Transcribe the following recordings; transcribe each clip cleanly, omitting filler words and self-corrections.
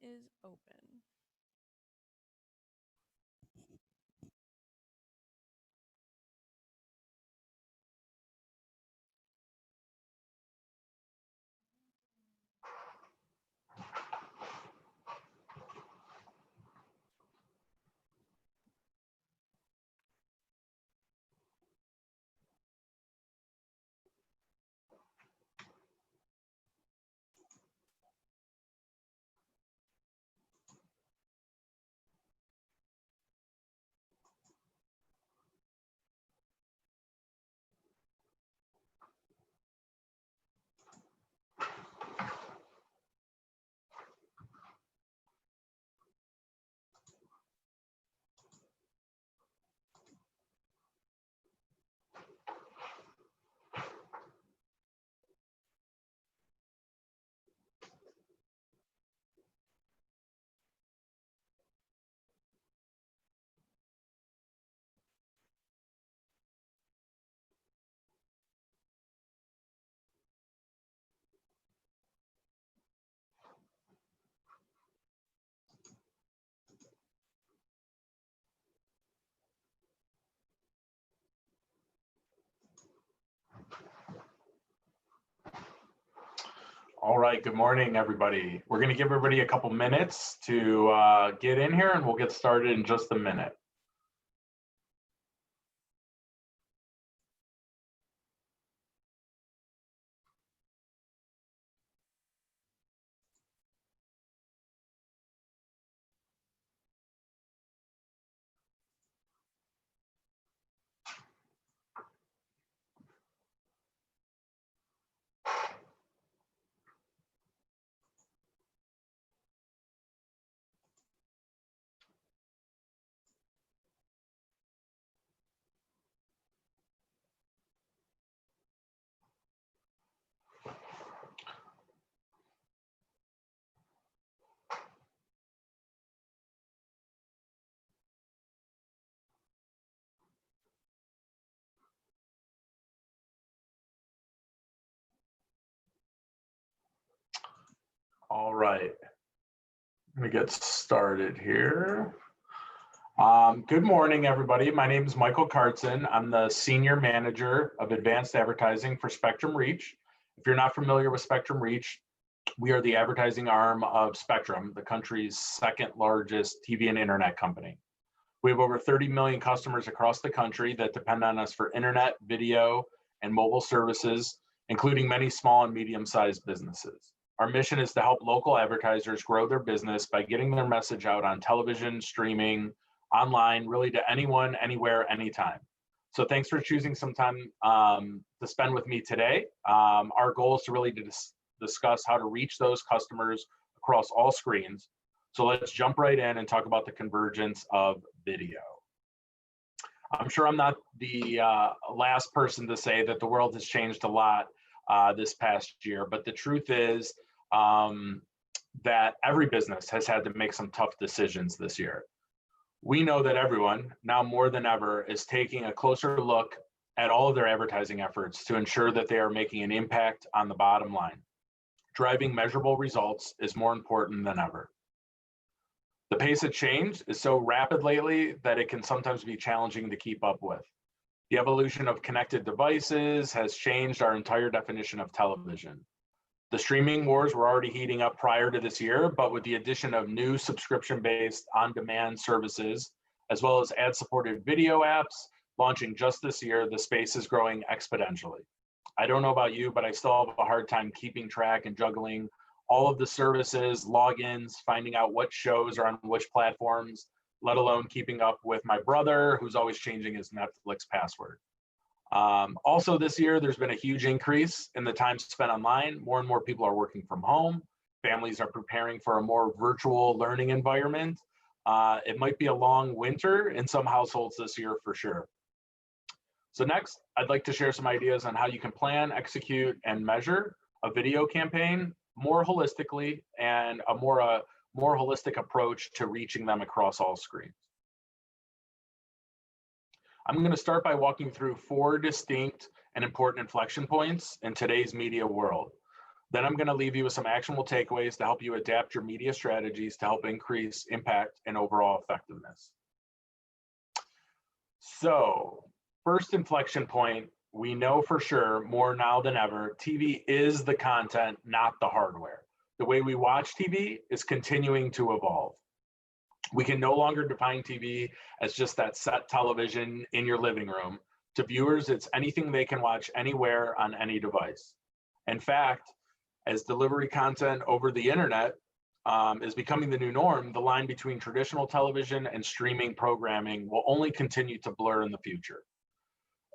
is open. All right, good morning, everybody. We're going to give everybody a couple minutes to get in here, and we'll get started in just a minute. All right, I'm going to get started here. Good morning, everybody. My name is Michael Kartson. I'm the Senior Manager of Advanced Advertising for Spectrum Reach. If you're not familiar with Spectrum Reach, we are the advertising arm of Spectrum, the country's second largest TV and internet company. We have over 30 million customers across the country that depend on us for internet, video, and mobile services, including many small and medium-sized businesses. Our mission is to help local advertisers grow their business by getting their message out on television, streaming, online, really to anyone, anywhere, anytime. So thanks for choosing some time to spend with me today. Our goal is to really discuss how to reach those customers across all screens. So let's jump right in and talk about the convergence of video. I'm sure I'm not the last person to say that the world has changed a lot this past year, but the truth is that every business has had to make some tough decisions this year. We know that everyone, now more than ever, is taking a closer look at all of their advertising efforts to ensure that they are making an impact on the bottom line. Driving measurable results is more important than ever. The pace of change is so rapid lately that it can sometimes be challenging to keep up with. The evolution of connected devices has changed our entire definition of television. The streaming wars were already heating up prior to this year, but with the addition of new subscription-based on-demand services, as well as ad-supported video apps launching just this year, the space is growing exponentially. I don't know about you, but I still have a hard time keeping track and juggling all of the services, logins, finding out what shows are on which platforms, let alone keeping up with my brother, who's always changing his Netflix password. Also this year, there's been a huge increase in the time spent online. More and more people are working from home. Families are preparing for a more virtual learning environment. It might be a long winter in some households this year for sure. So next, I'd like to share some ideas on how you can plan, execute, and measure a video campaign more holistically and a more holistic approach to reaching them across all screens. I'm going to start by walking through 4 distinct and important inflection points in today's media world. Then I'm going to leave you with some actionable takeaways to help you adapt your media strategies to help increase impact and overall effectiveness. So, first inflection point, we know for sure more now than ever, TV is the content, not the hardware. The way we watch TV is continuing to evolve. We can no longer define TV as just that set television in your living room. To viewers, it's anything they can watch anywhere on any device. In fact, as delivery content over the internet is becoming the new norm, the line between traditional television and streaming programming will only continue to blur in the future.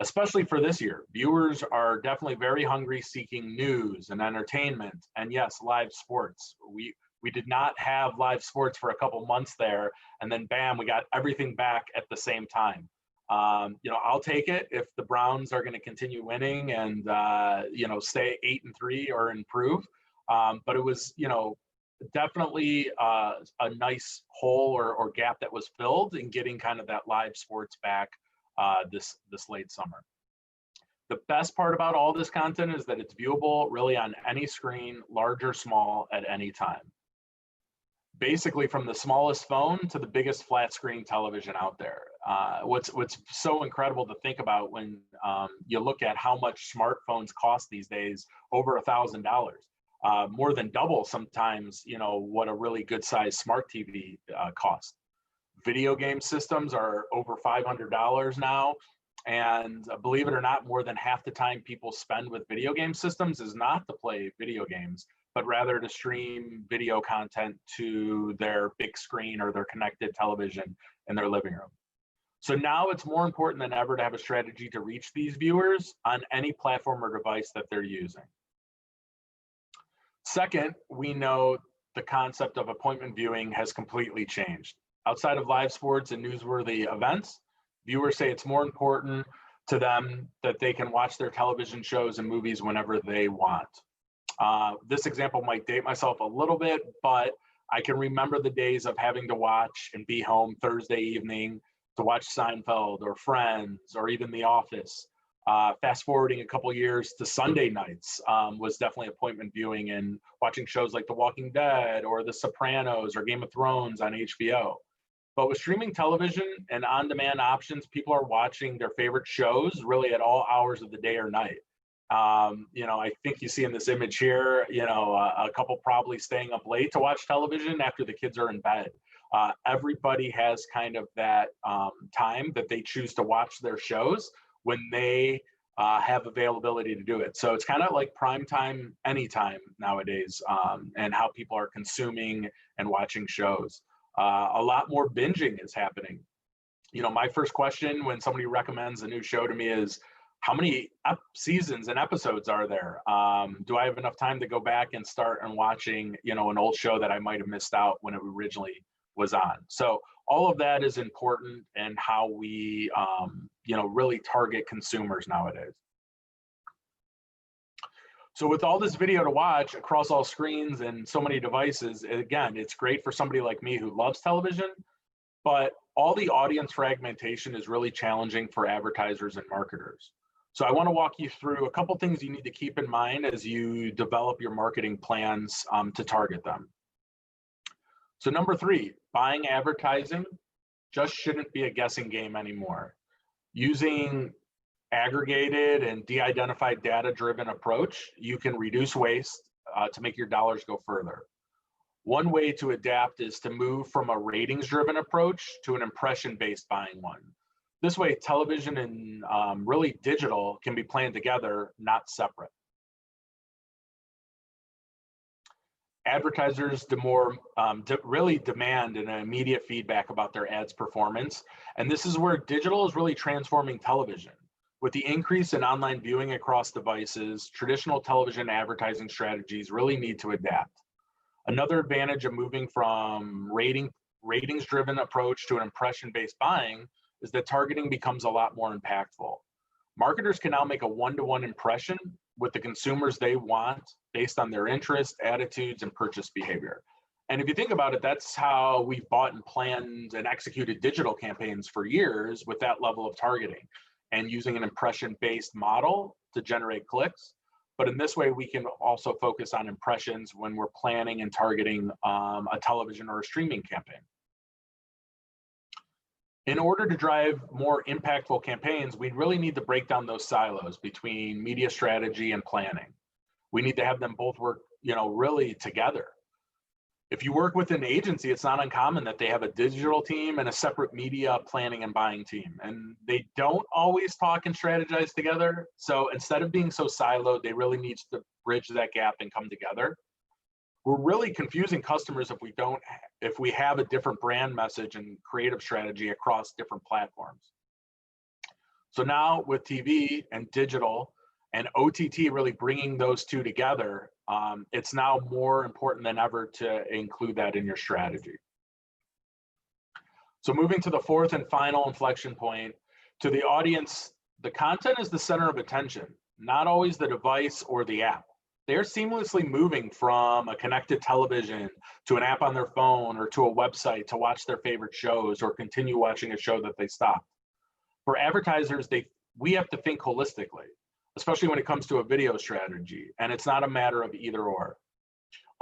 Especially for this year, viewers are definitely very hungry, seeking news and entertainment, and yes, live sports. We did not have live sports for a couple months there, and then bam, we got everything back at the same time. I'll take it if the Browns are going to continue winning and stay 8-3 or improve. But it was definitely a nice hole or gap that was filled in getting kind of that live sports back this late summer. The best part about all this content is that it's viewable really on any screen, large or small, at any time. Basically from the smallest phone to the biggest flat screen television out there. What's so incredible to think about when you look at how much smartphones cost these days, over $1,000, more than double sometimes, what a really good sized smart TV costs. Video game systems are over $500 now. And believe it or not, more than half the time people spend with video game systems is not to play video games, but rather to stream video content to their big screen or their connected television in their living room. So now it's more important than ever to have a strategy to reach these viewers on any platform or device that they're using. Second, we know the concept of appointment viewing has completely changed. Outside of live sports and newsworthy events, viewers say it's more important to them that they can watch their television shows and movies whenever they want. This example might date myself a little bit, but I can remember the days of having to watch and be home Thursday evening to watch Seinfeld or Friends or even The Office. Fast forwarding a couple years to Sunday nights was definitely appointment viewing and watching shows like The Walking Dead or The Sopranos or Game of Thrones on HBO. But with streaming television and on-demand options, people are watching their favorite shows really at all hours of the day or night. I think you see in this image here, a couple probably staying up late to watch television after the kids are in bed. Everybody has kind of that time that they choose to watch their shows when they have availability to do it. So it's kind of like prime time, anytime nowadays, and how people are consuming and watching shows. A lot more binging is happening. My first question when somebody recommends a new show to me is, how many seasons and episodes are there? Do I have enough time to go back and start and watching, an old show that I might have missed out when it originally was on? So all of that is important in how we, really target consumers nowadays. So with all this video to watch across all screens and so many devices, again, it's great for somebody like me who loves television, but all the audience fragmentation is really challenging for advertisers and marketers. So I want to walk you through a couple things you need to keep in mind as you develop your marketing plans to target them. So number 3, buying advertising just shouldn't be a guessing game anymore. Using aggregated and de-identified data-driven approach, you can reduce waste to make your dollars go further. One way to adapt is to move from a ratings-driven approach to an impression-based buying one. This way, television and really digital can be planned together, not separate. Advertisers really demand an immediate feedback about their ads' performance, and this is where digital is really transforming television. With the increase in online viewing across devices, traditional television advertising strategies really need to adapt. Another advantage of moving from ratings-driven approach to an impression-based buying is that targeting becomes a lot more impactful. Marketers can now make a one-to-one impression with the consumers they want based on their interests, attitudes, and purchase behavior. And if you think about it, that's how we've bought and planned and executed digital campaigns for years with that level of targeting and using an impression-based model to generate clicks. But in this way, we can also focus on impressions when we're planning and targeting a television or a streaming campaign. In order to drive more impactful campaigns, we really need to break down those silos between media strategy and planning. We need to have them both work, really together. If you work with an agency, it's not uncommon that they have a digital team and a separate media planning and buying team, and they don't always talk and strategize together. So instead of being so siloed, they really need to bridge that gap and come together. We're really confusing customers if we have a different brand message and creative strategy across different platforms. So now with TV and digital and OTT really bringing those two together, it's now more important than ever to include that in your strategy. So moving to the fourth and final inflection point, to the audience, the content is the center of attention, not always the device or the app. They're seamlessly moving from a connected television to an app on their phone or to a website to watch their favorite shows or continue watching a show that they stopped. For advertisers, we have to think holistically, especially when it comes to a video strategy, and it's not a matter of either or.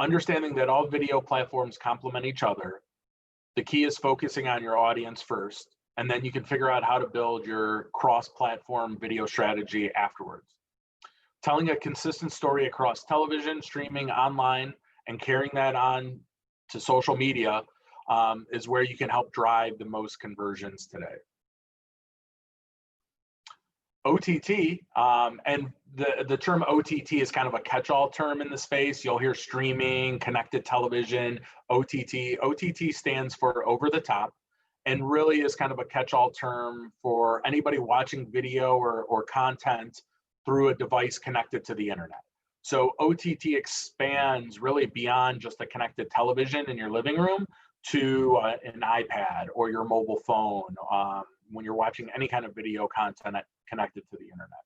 Understanding that all video platforms complement each other, the key is focusing on your audience first, and then you can figure out how to build your cross-platform video strategy afterwards. Telling a consistent story across television, streaming, online, and carrying that on to social media is where you can help drive the most conversions today. OTT, and the term OTT is kind of a catch-all term in the space. You'll hear streaming, connected television, OTT. OTT stands for over the top, and really is kind of a catch-all term for anybody watching video or content through a device connected to the internet. So OTT expands really beyond just a connected television in your living room to an iPad or your mobile phone when you're watching any kind of video content connected to the internet.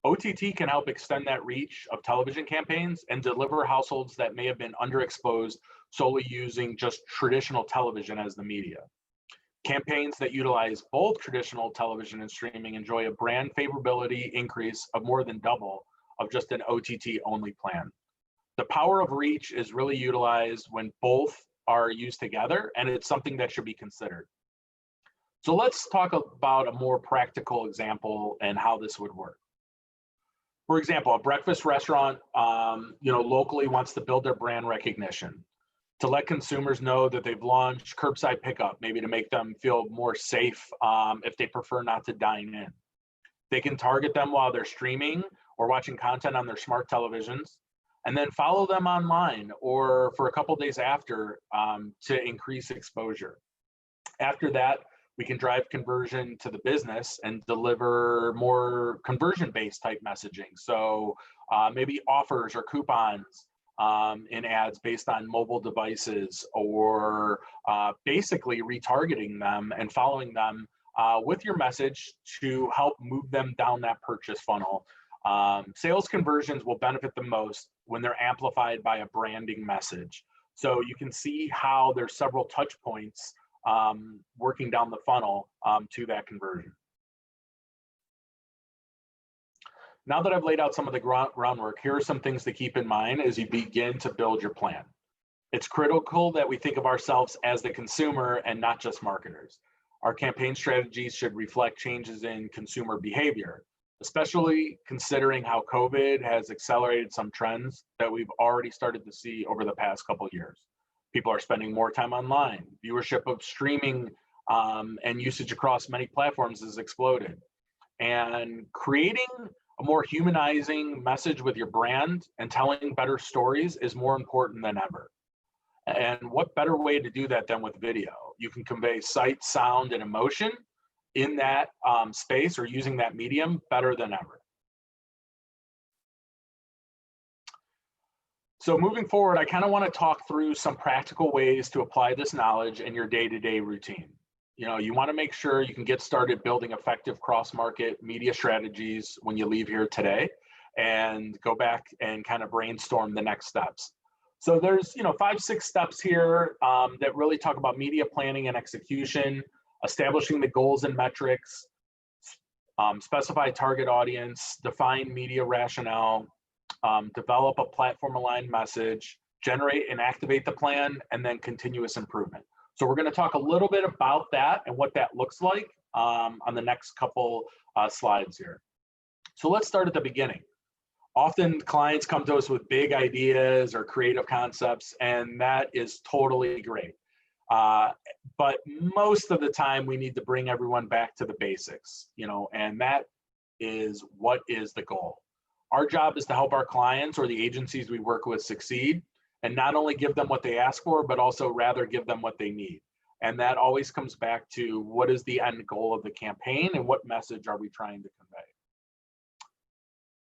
OTT can help extend that reach of television campaigns and deliver households that may have been underexposed solely using just traditional television as the media. Campaigns that utilize both traditional television and streaming enjoy a brand favorability increase of more than double of just an OTT only plan. The power of reach is really utilized when both are used together, and it's something that should be considered. So let's talk about a more practical example and how this would work. For example, a breakfast restaurant, locally wants to build their brand recognition, to let consumers know that they've launched curbside pickup, maybe to make them feel more safe if they prefer not to dine in. They can target them while they're streaming or watching content on their smart televisions, and then follow them online or for a couple days after to increase exposure. After that, we can drive conversion to the business and deliver more conversion-based type messaging. So maybe offers or coupons in ads based on mobile devices, or basically retargeting them and following them with your message to help move them down that purchase funnel. Sales conversions will benefit the most when they're amplified by a branding message. So you can see how there's several touch points working down the funnel to that conversion. Now that I've laid out some of the groundwork, here are some things to keep in mind as you begin to build your plan. It's critical that we think of ourselves as the consumer and not just marketers. Our campaign strategies should reflect changes in consumer behavior, especially considering how COVID has accelerated some trends that we've already started to see over the past couple of years. People are spending more time online. Viewership of streaming and usage across many platforms has exploded. And creating a more humanizing message with your brand and telling better stories is more important than ever. And what better way to do that than with video? You can convey sight, sound, and emotion in that space or using that medium better than ever. So moving forward, I kind of want to talk through some practical ways to apply this knowledge in your day-to-day routine. You want to make sure you can get started building effective cross-market media strategies when you leave here today, and go back and kind of brainstorm the next steps. So there's 5-6 steps here that really talk about media planning and execution, establishing the goals and metrics, specify target audience, define media rationale, develop a platform-aligned message, generate and activate the plan, and then continuous improvement. So we're going to talk a little bit about that and what that looks like on the next couple slides here. So let's start at the beginning. Often clients come to us with big ideas or creative concepts, and that is totally great. But most of the time we need to bring everyone back to the basics, and that is what is the goal. Our job is to help our clients or the agencies we work with succeed, and not only give them what they ask for, but also rather give them what they need. And that always comes back to what is the end goal of the campaign and what message are we trying to convey.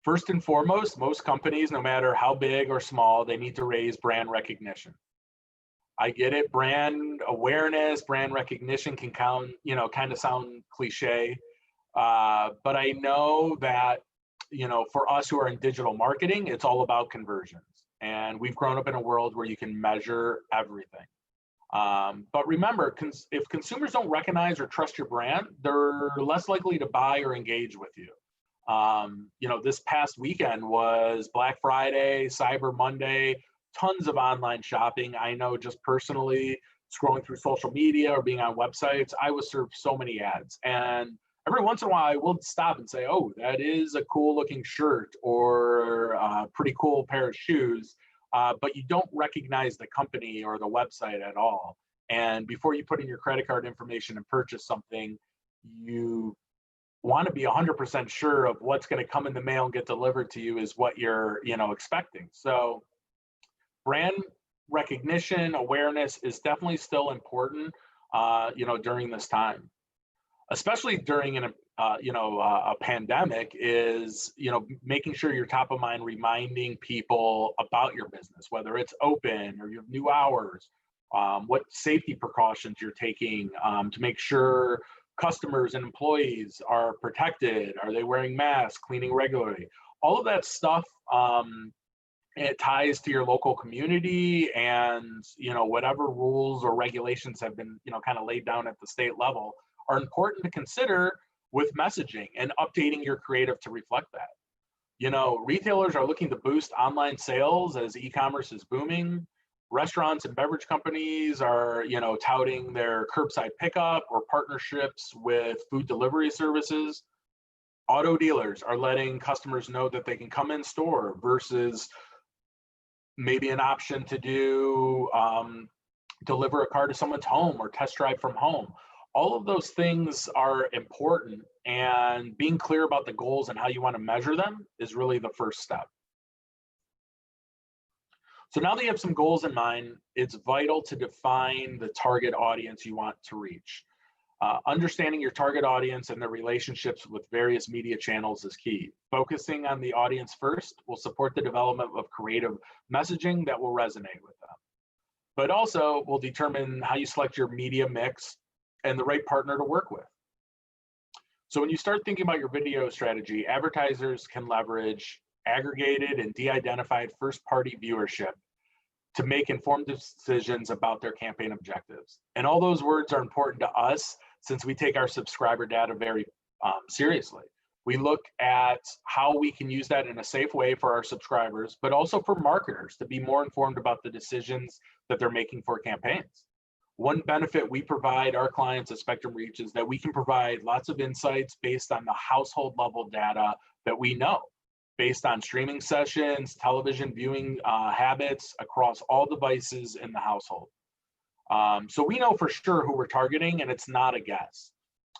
First and foremost, most companies, no matter how big or small, they need to raise brand recognition. I get it, brand awareness, brand recognition can kind of sound cliche, but I know that, for us who are in digital marketing, it's all about conversions. And we've grown up in a world where you can measure everything. But remember, if consumers don't recognize or trust your brand, they're less likely to buy or engage with you. This past weekend was Black Friday, Cyber Monday, tons of online shopping. I know just personally, scrolling through social media or being on websites, I was served so many ads. And every once in a while, I will stop and say, oh, that is a cool looking shirt or a pretty cool pair of shoes, but you don't recognize the company or the website at all. And before you put in your credit card information and purchase something, you want to be 100% sure of what's going to come in the mail and get delivered to you is what you're, expecting. So brand recognition, awareness is definitely still important, during this time, especially during a pandemic is, making sure you're top of mind, reminding people about your business, whether it's open or you have new hours, what safety precautions you're taking to make sure customers and employees are protected. Are they wearing masks, cleaning regularly? All of that stuff, it ties to your local community, and whatever rules or regulations have been kind of laid down at the state level are important to consider with messaging and updating your creative to reflect that. Retailers are looking to boost online sales as e-commerce is booming. Restaurants and beverage companies are, touting their curbside pickup or partnerships with food delivery services. Auto dealers are letting customers know that they can come in store versus maybe an option to do deliver a car to someone's home or test drive from home. All of those things are important, and being clear about the goals and how you want to measure them is really the first step. So now that you have some goals in mind, it's vital to define the target audience you want to reach. Understanding your target audience and their relationships with various media channels is key. Focusing on the audience first will support the development of creative messaging that will resonate with them, but also will determine how you select your media mix and the right partner to work with. So when you start thinking about your video strategy, advertisers can leverage aggregated and de-identified first-party viewership to make informed decisions about their campaign objectives. And all those words are important to us since we take our subscriber data very seriously. We look at how we can use that in a safe way for our subscribers, but also for marketers to be more informed about the decisions that they're making for campaigns. One benefit we provide our clients at Spectrum Reach is that we can provide lots of insights based on the household level data that we know, based on streaming sessions, television viewing habits across all devices in the household. So we know for sure who we're targeting, and it's not a guess.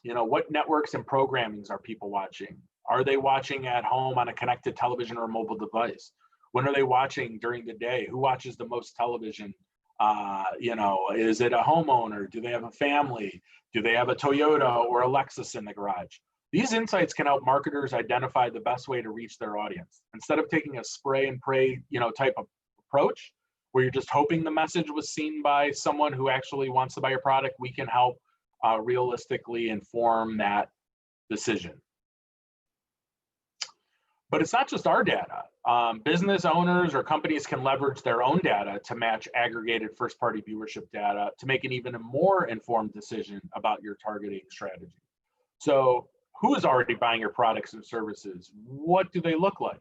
What networks and programmings are people watching? Are they watching at home on a connected television or mobile device? When are they watching during the day? Who watches the most television? Is it a homeowner? Do they have a family? Do they have a Toyota or a Lexus in the garage? These insights can help marketers identify the best way to reach their audience. Instead of taking a spray and pray, type of approach, where you're just hoping the message was seen by someone who actually wants to buy your product, we can help realistically inform that decision. But it's not just our data. Business owners or companies can leverage their own data to match aggregated first-party viewership data to make an even more informed decision about your targeting strategy. So who is already buying your products and services? What do they look like?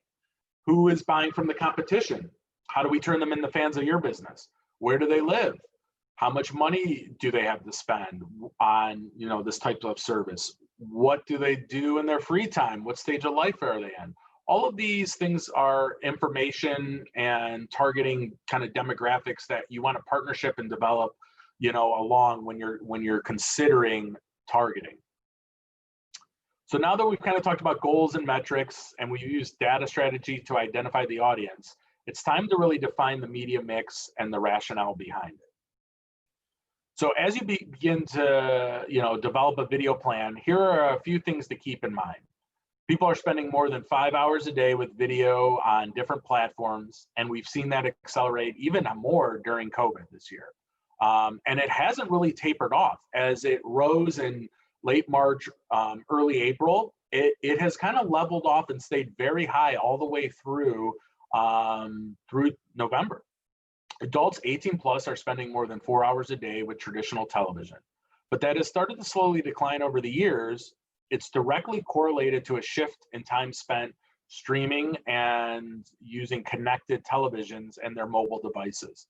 Who is buying from the competition? How do we turn them into fans of your business? Where do they live? How much money do they have to spend on, this type of service? What do they do in their free time? What stage of life are they in? All of these things are information and targeting kind of demographics that you want to partnership and develop, along when you're considering targeting. So now that we've kind of talked about goals and metrics, and we use data strategy to identify the audience, it's time to really define the media mix and the rationale behind it. So as you begin to, develop a video plan, here are a few things to keep in mind. People are spending more than 5 hours a day with video on different platforms, and we've seen that accelerate even more during COVID this year. And it hasn't really tapered off. As it rose in late March, early April, it has kind of leveled off and stayed very high all the way through November. Adults 18 plus are spending more than 4 hours a day with traditional television, but that has started to slowly decline over the years. It's directly correlated to a shift in time spent streaming and using connected televisions and their mobile devices.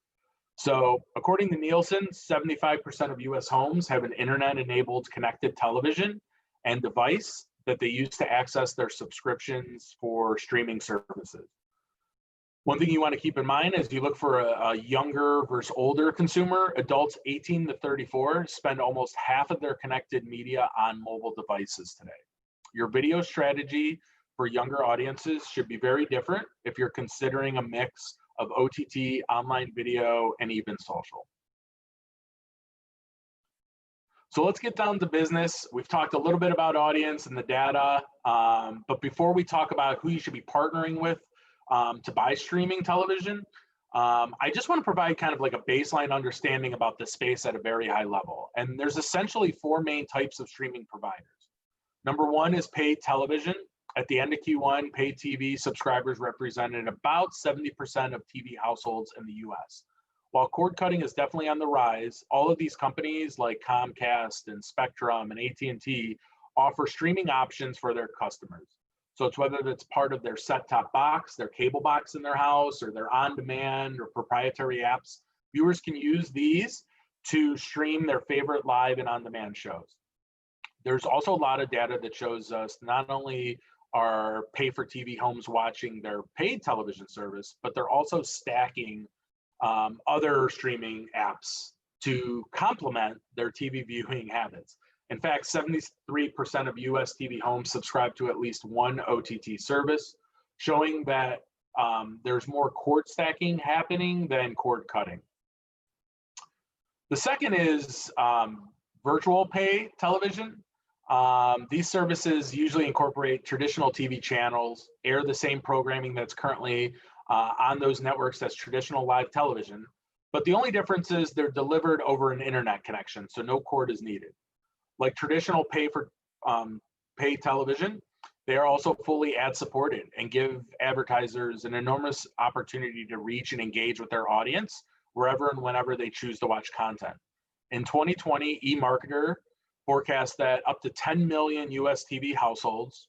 So according to Nielsen, 75% of US homes have an internet-enabled connected television and device that they use to access their subscriptions for streaming services. One thing you want to keep in mind as you look for a younger versus older consumer, adults 18 to 34 spend almost half of their connected media on mobile devices today. Your video strategy for younger audiences should be very different if you're considering a mix of OTT, online video, and even social. So let's get down to business. We've talked a little bit about audience and the data, but before we talk about who you should be partnering with to buy streaming television, I just want to provide kind of like a baseline understanding about the space at a very high level. And there's essentially 4 main types of streaming providers. Number 1 is paid television. At the end of Q1, paid TV subscribers represented about 70% of TV households in the US. While cord cutting is definitely on the rise, all of these companies like Comcast and Spectrum and AT&T offer streaming options for their customers. So it's whether it's part of their set-top box, their cable box in their house, or their on-demand or proprietary apps, viewers can use these to stream their favorite live and on-demand shows. There's also a lot of data that shows us not only are pay-for-TV homes watching their paid television service, but they're also stacking other streaming apps to complement their TV viewing habits. In fact, 73% of US TV homes subscribe to at least one OTT service, showing that there's more cord stacking happening than cord cutting. The second is virtual pay television. These services usually incorporate traditional TV channels, air the same programming that's currently on those networks as traditional live television, but the only difference is they're delivered over an internet connection, so no cord is needed. Like traditional pay television, they are also fully ad supported and give advertisers an enormous opportunity to reach and engage with their audience wherever and whenever they choose to watch content. In 2020, eMarketer forecasts that up to 10 million US TV households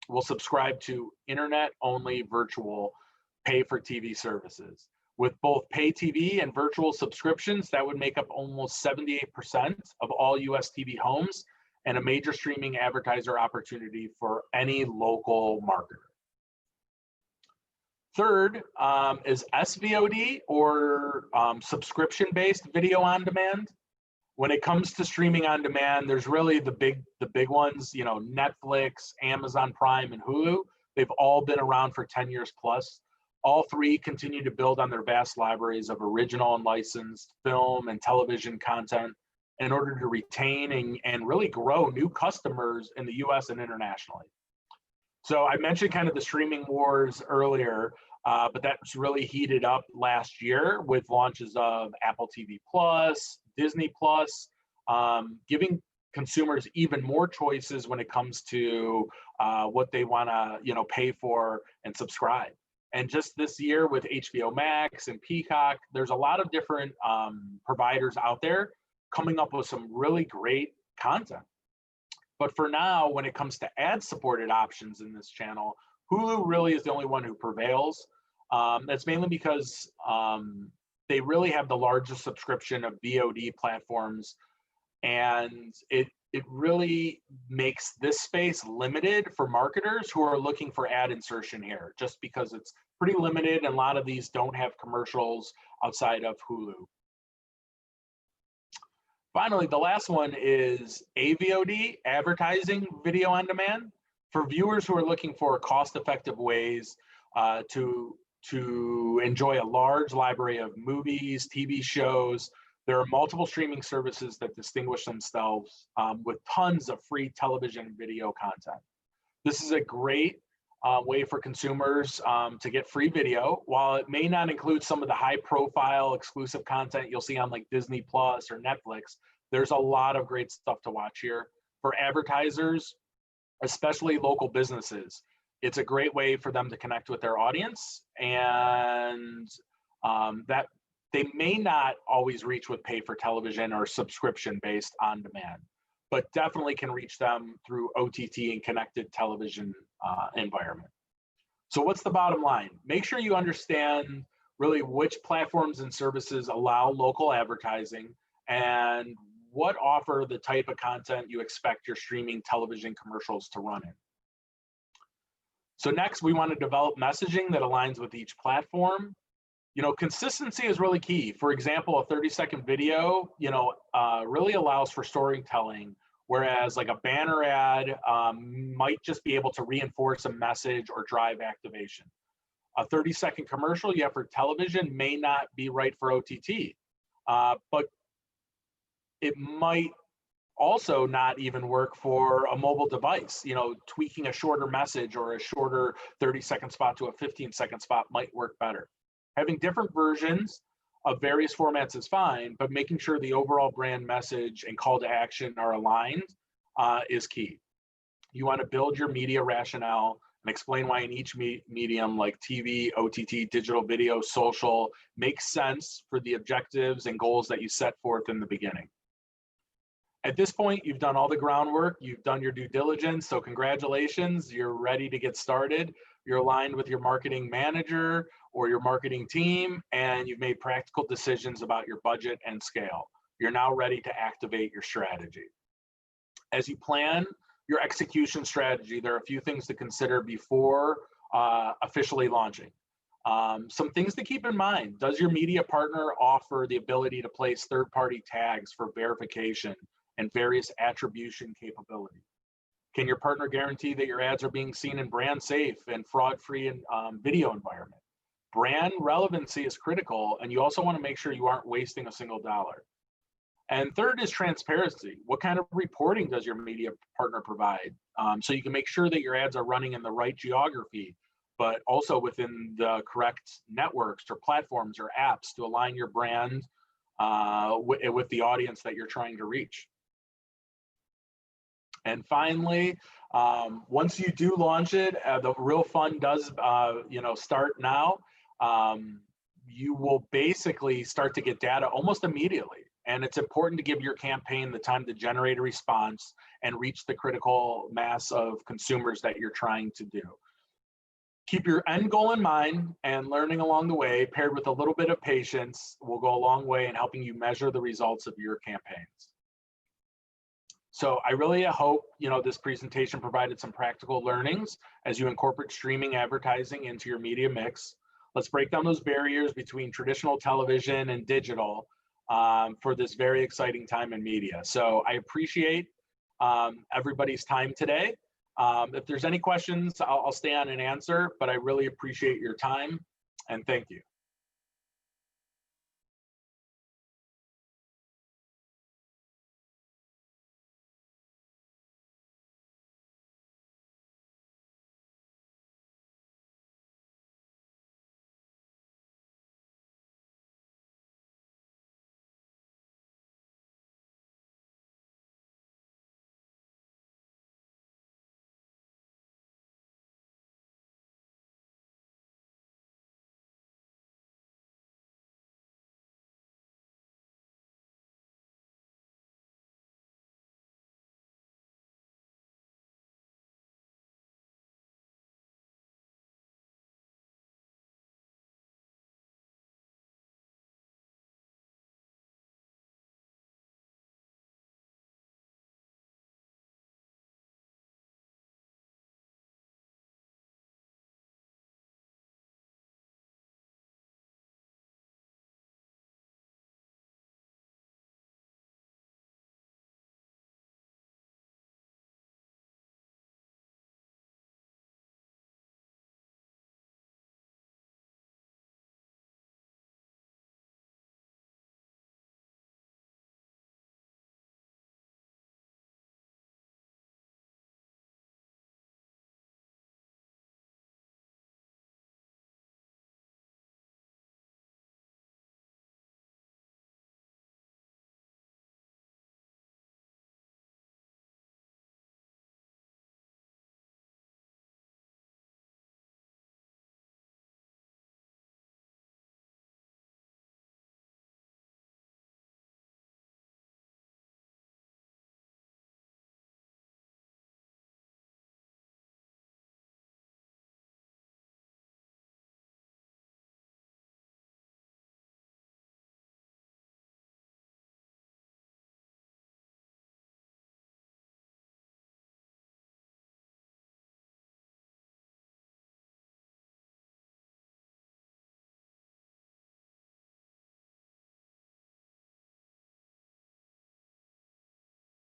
will subscribe to internet-only virtual pay-for-TV services. With both pay TV and virtual subscriptions, that would make up almost 78% of all US TV homes and a major streaming advertiser opportunity for any local marketer. Third is SVOD, or subscription-based video on demand. When it comes to streaming on demand, there's really the big ones, Netflix, Amazon Prime, and Hulu. They've all been around for 10 years plus. All 3 continue to build on their vast libraries of original and licensed film and television content in order to retain and really grow new customers in the US and internationally. So I mentioned kind of the streaming wars earlier, but that's really heated up last year with launches of Apple TV Plus, Disney Plus, giving consumers even more choices when it comes to what they want to pay for and subscribe. And just this year with HBO Max and Peacock, there's a lot of different providers out there coming up with some really great content. But for now, when it comes to ad-supported options in this channel, Hulu really is the only one who prevails. That's mainly because they really have the largest subscription of VOD platforms, and it really makes this space limited for marketers who are looking for ad insertion here, just because it's pretty limited and a lot of these don't have commercials outside of Hulu. Finally, the last one is AVOD, advertising video on demand. For viewers who are looking for cost-effective ways to enjoy a large library of movies, TV shows, there are multiple streaming services that distinguish themselves with tons of free television video content. This is a great way for consumers to get free video. While it may not include some of the high-profile exclusive content you'll see on like Disney Plus or Netflix, there's a lot of great stuff to watch here. For advertisers, especially local businesses, it's a great way for them to connect with their audience, and that they may not always reach with pay for television or subscription based on demand, but definitely can reach them through OTT and connected television environment. So what's the bottom line? Make sure you understand really which platforms and services allow local advertising and what offer the type of content you expect your streaming television commercials to run in. So next, we want to develop messaging that aligns with each platform. You know, consistency is really key. For example, a 30-second video, really allows for storytelling, whereas like a banner ad might just be able to reinforce a message or drive activation. A 30-second commercial you have for television may not be right for OTT, but it might also not even work for a mobile device. You know, tweaking a shorter message or a shorter 30-second spot to a 15-second spot might work better. Having different versions of various formats is fine, but making sure the overall brand message and call to action are aligned is key. You want to build your media rationale and explain why in each medium like TV, OTT, digital video, social makes sense for the objectives and goals that you set forth in the beginning. At this point, you've done all the groundwork, you've done your due diligence, so congratulations, you're ready to get started. You're aligned with your marketing manager or your marketing team, and you've made practical decisions about your budget and scale. You're now ready to activate your strategy. As you plan your execution strategy, there are a few things to consider before officially launching. Some things to keep in mind. Does your media partner offer the ability to place third-party tags for verification and various attribution capability? Can your partner guarantee that your ads are being seen in brand safe and fraud-free video environment? Brand relevancy is critical, and you also want to make sure you aren't wasting a single dollar. And third is transparency. What kind of reporting does your media partner provide? So you can make sure that your ads are running in the right geography, but also within the correct networks or platforms or apps to align your brand with the audience that you're trying to reach. And finally, once you do launch it, the real fun does start now. You will basically start to get data almost immediately. And it's important to give your campaign the time to generate a response and reach the critical mass of consumers that you're trying to do. Keep your end goal in mind, and learning along the way, paired with a little bit of patience, will go a long way in helping you measure the results of your campaigns. So I really hope this presentation provided some practical learnings as you incorporate streaming advertising into your media mix. Let's break down those barriers between traditional television and digital for this very exciting time in media. So I appreciate everybody's time today. If there's any questions, I'll stay on and answer, but I really appreciate your time, and thank you.